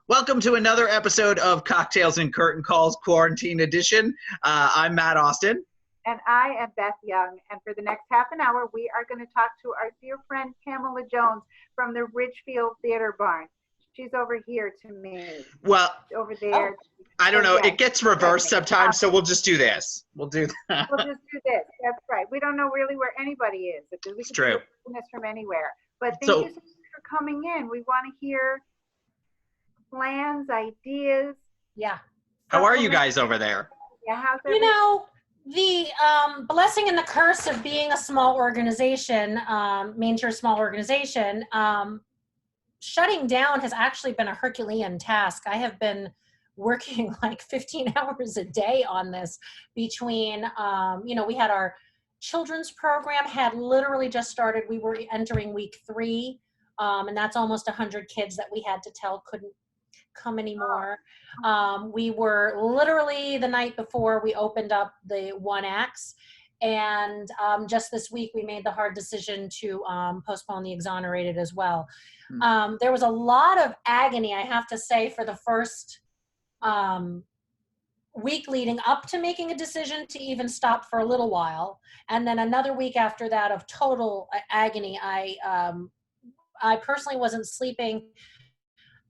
Welcome to another episode of Cocktails and Curtain Calls Quarantine Edition. I'm Matt Austin. And I am Beth Young. And for the next half an hour, we are going to talk to our dear friend Pamme Jones from the Ridgefield Theater Barn. She's over here to me. Well, over there. Oh, I don't know. It gets reversed sometimes, so we'll just do this. We'll do that. We'll just do this. That's right. We don't know really where anybody is. It's true. This from anywhere. But thank you so much for coming in. We want to hear plans, ideas. Yeah. How are you guys over there? Yeah, how's everything? You know, the blessing and the curse of being a small organization, major small organization, shutting down has actually been a Herculean task. I have been working like 15 hours a day on this between, we had our children's program had literally just started. We were entering week 3, and that's almost 100 kids that we had to tell couldn't come anymore. We were literally the night before we opened up the one acts, and just this week we made the hard decision to postpone the exonerated as well. There was a lot of agony, I have to say, for the first week leading up to making a decision to even stop for a little while, and then another week after that of total agony. I personally wasn't sleeping.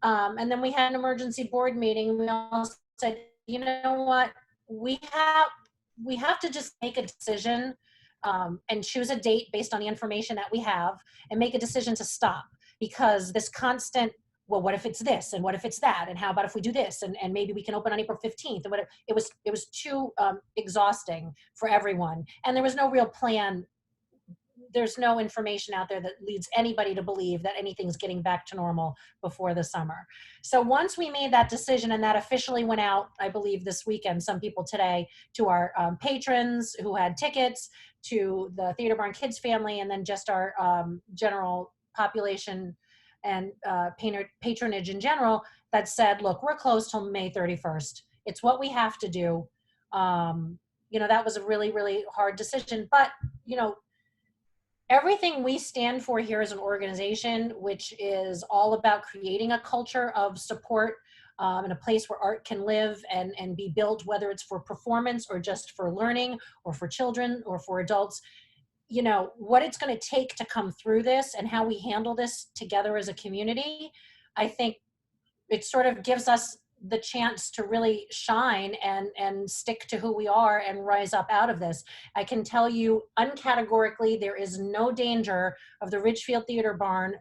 And then we had an emergency board meeting. We all said, you know what, we have to just make a decision and choose a date based on the information that we have and make a decision to stop, because this constant, well, what if it's this and what if it's that, and how about if we do this, and maybe we can open on April 15th, and whatever. It was too exhausting for everyone, and there was no real plan. There's no information out there that leads anybody to believe that anything's getting back to normal before the summer. So once we made that decision, and that officially went out, I believe this weekend, some people today, to our patrons who had tickets, to the Theater Barn Kids family, and then just our general population and patronage in general, that said, look, we're closed till May 31st. It's what we have to do. That was a really, really hard decision, but, everything we stand for here as an organization, which is all about creating a culture of support and a place where art can live and be built, whether it's for performance or just for learning or for children or for adults, what it's going to take to come through this and how we handle this together as a community. I think it sort of gives us the chance to really shine and stick to who we are and rise up out of this. I can tell you uncategorically, there is no danger of the Ridgefield Theater Barn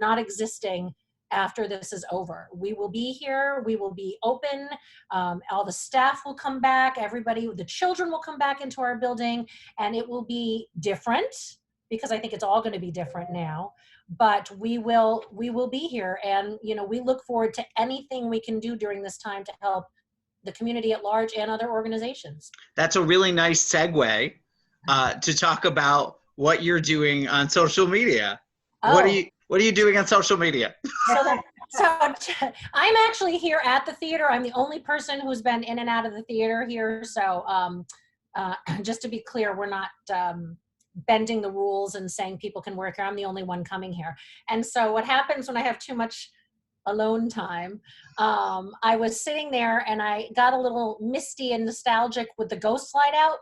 not existing after this is over. We will be here, we will be open, all the staff will come back, everybody, the children will come back into our building, and it will be different, because I think it's all going to be different now. But we will be here, and we look forward to anything we can do during this time to help the community at large and other organizations. That's a really nice segue to talk about what you're doing on social media. Oh. What are you doing on social media? So I'm actually here at the theater. I'm the only person who's been in and out of the theater here. So just to be clear, we're not bending the rules and saying people can work here. I'm the only one coming here. And so what happens when I have too much alone time, I was sitting there and I got a little misty and nostalgic with the Ghostlight out.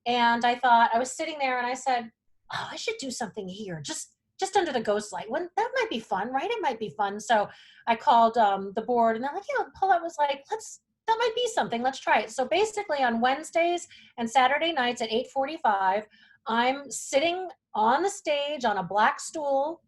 And I thought, I was sitting there and I said, oh, I should do something here, just under the Ghostlight. That might be fun, right? It might be fun. So I called the board, and they're like, yeah, Paulette was like, that might be something. Let's try it. So basically on Wednesdays and Saturday nights at 8:45, I'm sitting on the stage on a black stool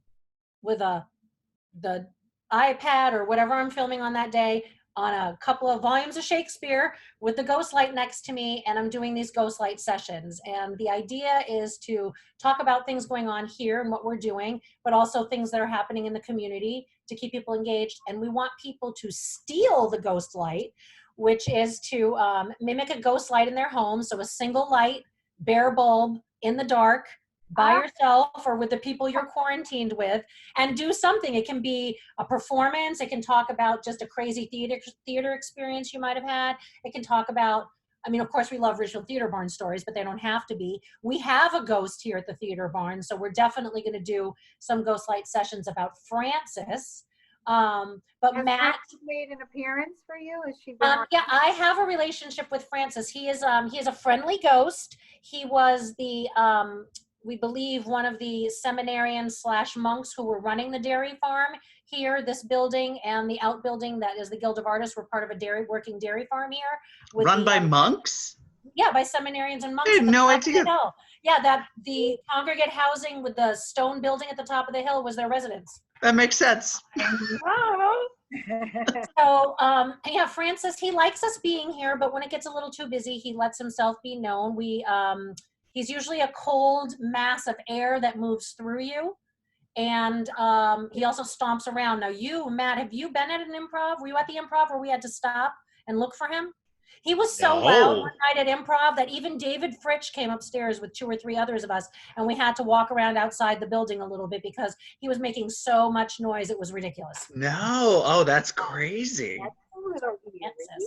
with the iPad or whatever I'm filming on that day, on a couple of volumes of Shakespeare with the Ghostlight next to me, and I'm doing these Ghostlight sessions. And the idea is to talk about things going on here and what we're doing, but also things that are happening in the community to keep people engaged. And we want people to steal the Ghostlight, which is to mimic a ghost light in their home. So a single light, bare bulb, in the dark, by yourself or with the people you're quarantined with, and do something. It can be a performance. It can talk about just a crazy theater experience you might have had. It can talk about, of course we love Ridgefield Theater Barn stories, but they don't have to be. We have a ghost here at the Theater Barn, so we're definitely going to do some Ghostlight sessions about Francis, But Has Matt, Frances made an appearance for you? Has she been around? yeah, I have a relationship with Francis. He is a friendly ghost. He was the we believe one of the seminarians / monks who were running the dairy farm here. This building and the outbuilding that is the Guild of Artists were part of a working dairy farm here. Run by monks? Yeah, by seminarians and monks. I had no idea. Yeah, that the congregate housing with the stone building at the top of the hill was their residence. That makes sense. So, yeah, Francis, he likes us being here, but when it gets a little too busy, he lets himself be known. He's usually a cold mass of air that moves through you. And he also stomps around. Now you, Matt, have you been at an improv? Were you at the improv where we had to stop and look for him? He was so loud one night at improv that even David Fritsch came upstairs with 2 or 3 others of us, and we had to walk around outside the building a little bit because he was making so much noise. It was ridiculous. No. Oh, that's crazy.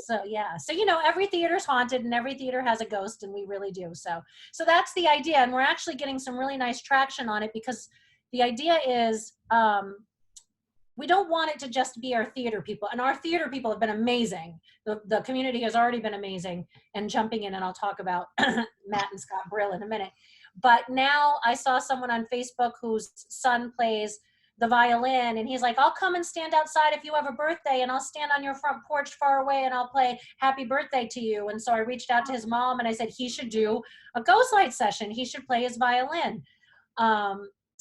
So yeah. So, you know, every theater's haunted and every theater has a ghost, and we really do. So that's the idea. And we're actually getting some really nice traction on it because the idea is we don't want it to just be our theater people. And our theater people have been amazing. The community has already been amazing and jumping in, and I'll talk about Matt and Scott Brill in a minute. But now I saw someone on Facebook whose son plays the violin, and he's like, I'll come and stand outside if you have a birthday, and I'll stand on your front porch far away and I'll play happy birthday to you. And so I reached out to his mom and I said, he should do a Ghostlight session. He should play his violin.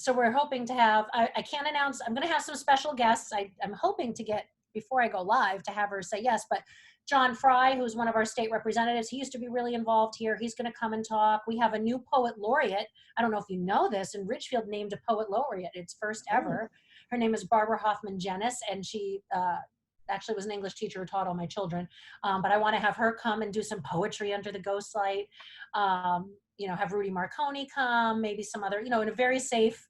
So we're hoping to have, I can't announce, I'm going to have some special guests. I'm hoping to get, before I go live, to have her say yes, but John Fry, who's one of our state representatives, he used to be really involved here. He's going to come and talk. We have a new poet laureate. I don't know if you know this, and Ridgefield named a poet laureate. It's first ever. Her name is Barbara Hoffman-Jenis, and she actually was an English teacher who taught all my children. But I want to have her come and do some poetry under the ghost light. You know, have Rudy Marconi come, maybe some other, you know, in a very safe,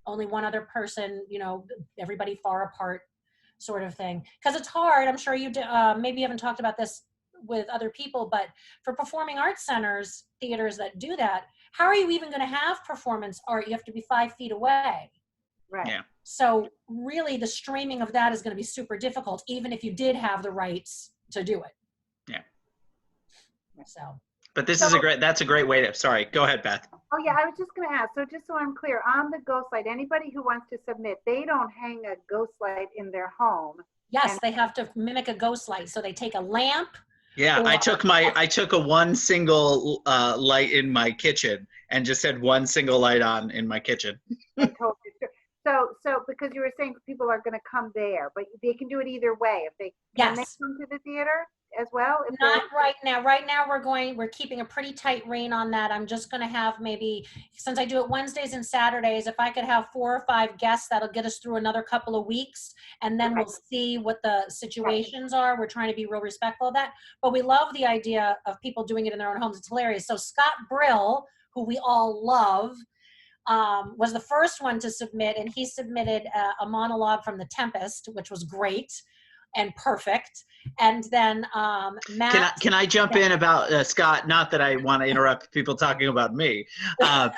only one other person, you know, everybody far apart sort of thing. Because it's hard, I'm sure you maybe you haven't talked about this with other people, but for performing arts centers, theaters that do that, how are you even going to have performance art? You have to be 5 feet away. Right. Yeah. So really the streaming of that is going to be super difficult, even if you did have the rights to do it. Yeah. So. But that's a great way to, sorry, go ahead, Beth. Oh yeah, I was just going to ask, so just so I'm clear, on the Ghostlight, anybody who wants to submit, they don't hang a Ghostlight in their home. Yes, they have to mimic a ghost light. So they take a lamp. Yeah, I took a one single light in my kitchen and just had one single light on in my kitchen. So because you were saying people are going to come there, but they can do it either way. If they can they come to the theater as well? Not right now. Right now we're keeping a pretty tight rein on that. I'm just going to have maybe, since I do it Wednesdays and Saturdays, if I could have 4 or 5 guests, that'll get us through another couple of weeks, and then we'll see what the situations are. We're trying to be real respectful of that, but we love the idea of people doing it in their own homes. It's hilarious. So Scott Brill, who we all love, was the first one to submit, and he submitted a monologue from The Tempest, which was great and perfect. And then Matt. Can I jump in about Scott? Not that I want to interrupt people talking about me, but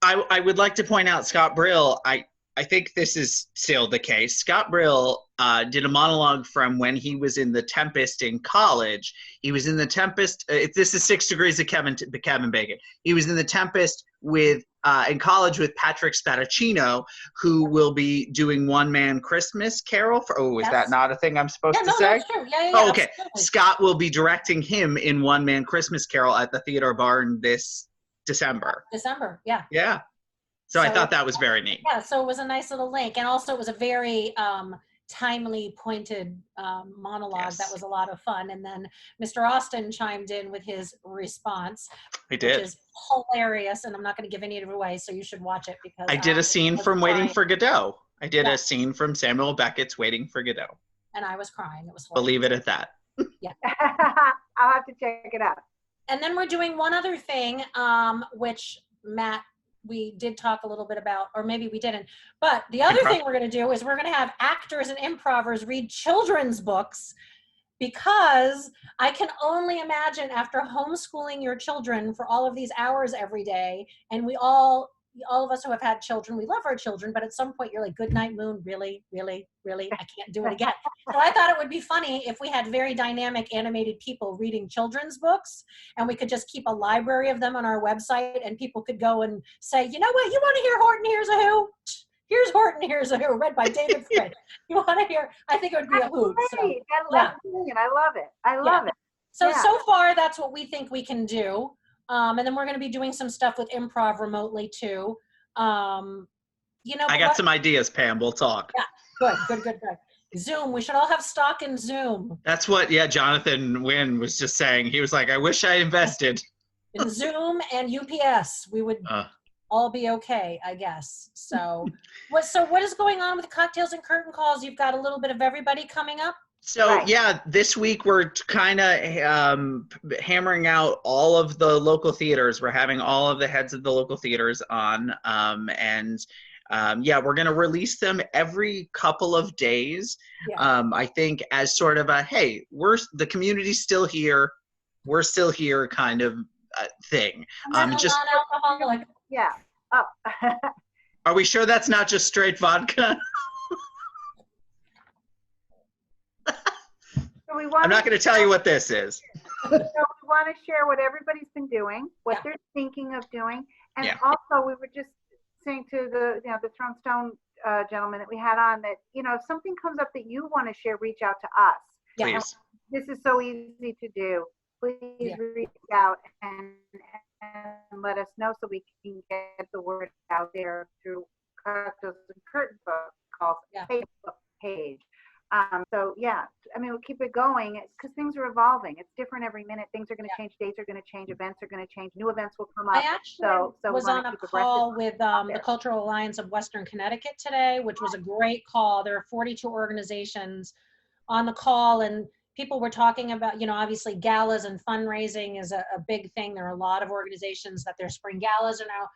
I would like to point out Scott Brill. I think this is still the case. Scott Brill did a monologue from when he was in The Tempest in college. He was in The Tempest. This is 6 Degrees of Kevin Bacon. He was in The Tempest in college with Patrick Spadaccino, who will be doing One Man Christmas Carol. Is that not a thing I'm supposed to say? That's true. Yeah, oh, okay. Absolutely. Scott will be directing him in One Man Christmas Carol at the Theater Barn this December. Yeah. Yeah. So I thought that was very neat. Yeah, so it was a nice little link. And also it was a very timely, pointed monologue. That was a lot of fun. And then Mr. Austin chimed in with his response. He did. Which is hilarious. And I'm not going to give any of it away, so you should watch it. Because I did a scene from Waiting for Godot. I did a scene from Samuel Beckett's Waiting for Godot. And I was crying. It was hilarious. Believe it at that. Yeah. I'll have to check it out. And then we're doing one other thing, which Matt, we did talk a little bit about, or maybe we didn't. But the other thing we're going to do is we're going to have actors and improvers read children's books, because I can only imagine after homeschooling your children for all of these hours every day, and we all all of us who have had children, we love our children, but at some point you're like, good night, moon, really, really, really, I can't do it again. So I thought it would be funny if we had very dynamic animated people reading children's books, and we could just keep a library of them on our website, and people could go and say, you know what, you want to hear Horton Hears a Who? Here's Horton Hears a Who, read by David Fritz. You want to hear, I think it would be a hoot. So, I love it. I love it. So far, that's what we think we can do. And then we're going to be doing some stuff with improv remotely too. I got some ideas, Pam. We'll talk. Yeah, good. Zoom. We should all have stock in Zoom. That's what, Jonathan Wynn was just saying. He was like, I wish I invested. In Zoom and UPS, we would all be okay, I guess. So, what is going on with the cocktails and curtain calls? You've got a little bit of everybody coming up? So this week we're kind of hammering out all of the local theaters. We're having all of the heads of the local theaters on, we're going to release them every couple of days. I think as sort of a, hey, the community's still here, we're still here kind of thing. Just non-alcoholic. Yeah. Oh. Are we sure that's not just straight vodka? I'm not going to tell you what this is. So we want to share what everybody's been doing, what they're thinking of doing, and also we were just saying to the Throne Stone gentleman that we had on that, if something comes up that you want to share, reach out to us. Please. This is so easy to do. Please reach out and let us know so we can get the word out there through Cocktails and Curtain Calls Facebook page. We'll keep it going because things are evolving. It's different every minute. Things are going to change. Dates are going to change. Events are going to change. New events will come up. I actually was on a call with the Cultural Alliance of Western Connecticut today, which was a great call. There are 42 organizations on the call, and people were talking about, obviously galas and fundraising is a big thing. There are a lot of organizations that their spring galas are now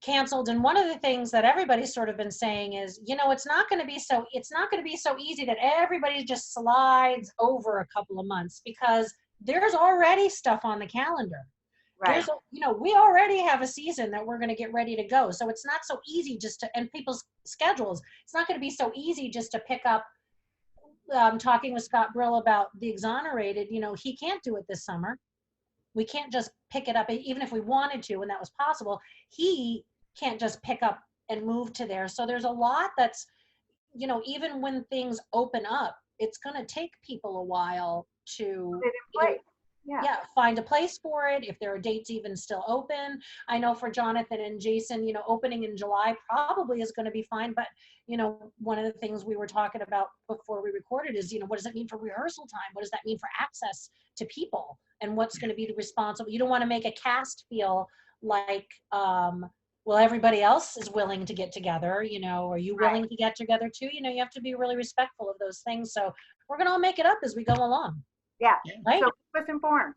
canceled, and one of the things that everybody's sort of been saying is, it's not going to be so easy that everybody just slides over a couple of months, because there's already stuff on the calendar. Right. We already have a season that we're going to get ready to go, so it's not so easy and people's schedules, it's not going to be so easy just to pick up. Talking with Scott Brill about the exonerated, he can't do it this summer. We can't just pick it up, even if we wanted to, and that was possible. He can't just pick up and move to there. So there's a lot that's, even when things open up, it's going to take people a while to find a place for it, if there are dates even still open. I know for Jonathan and Jason, opening in July probably is going to be fine. But, one of the things we were talking about before we recorded is, what does that mean for rehearsal time? What does that mean for access to people? And what's going to be the responsible? You don't want to make a cast feel like, everybody else is willing to get together, are you willing to get together too? You have to be really respectful of those things. So we're going to all make it up as we go along. Yeah. Right? So keep us informed.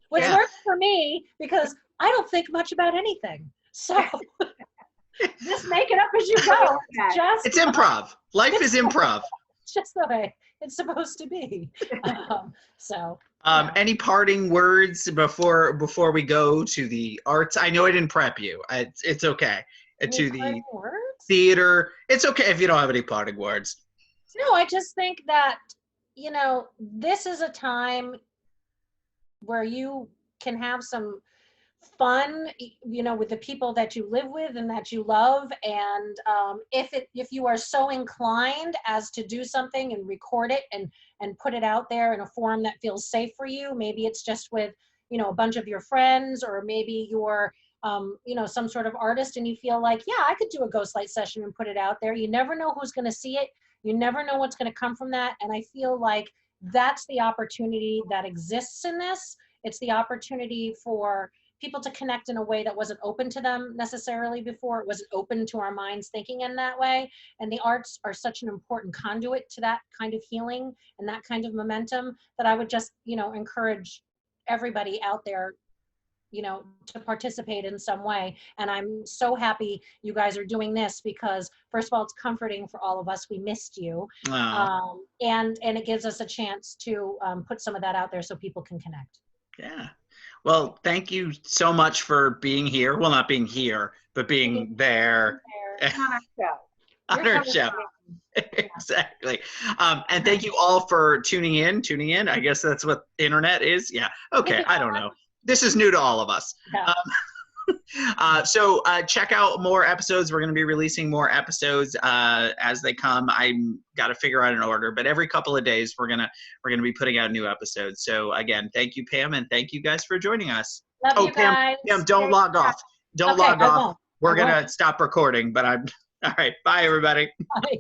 Which works for me because I don't think much about anything. So just make it up as you go. It's improv. Life is improv. It's just the way it's supposed to be. Any parting words before we go to the arts? I know I didn't prep you. It's okay. To the theater. It's okay if you don't have any parting words. No, I just think that, this is a time where you can have some fun, with the people that you live with and that you love. And if you are so inclined as to do something and record it and put it out there in a forum that feels safe for you, maybe it's just with, a bunch of your friends, or maybe you're, some sort of artist and you feel like, I could do a Ghostlight session and put it out there. You never know who's going to see it. You never know what's going to come from that. And I feel like that's the opportunity that exists in this. It's the opportunity for people to connect in a way that wasn't open to them necessarily before. It wasn't open to our minds thinking in that way. And the arts are such an important conduit to that kind of healing and that kind of momentum that I would just, encourage everybody out there, to participate in some way. And I'm so happy you guys are doing this because, first of all, it's comforting for all of us. We missed you. And it gives us a chance to put some of that out there so people can connect. Yeah. Well, thank you so much for being here. Well, not being here, but being there On our show. on our show. Exactly. And thank you all for tuning in. I guess that's what internet is. Yeah. Okay. I don't know. This is new to all of us. Yeah. So check out more episodes. We're going to be releasing more episodes as they come. I got to figure out an order, but every couple of days we're gonna be putting out new episodes. So again, thank you, Pam, and thank you guys for joining us. Love you guys. Pam, don't log off. Don't Okay, log I off. won't. We're I won't. gonna stop recording. But I'm all right. Bye, everybody. Bye.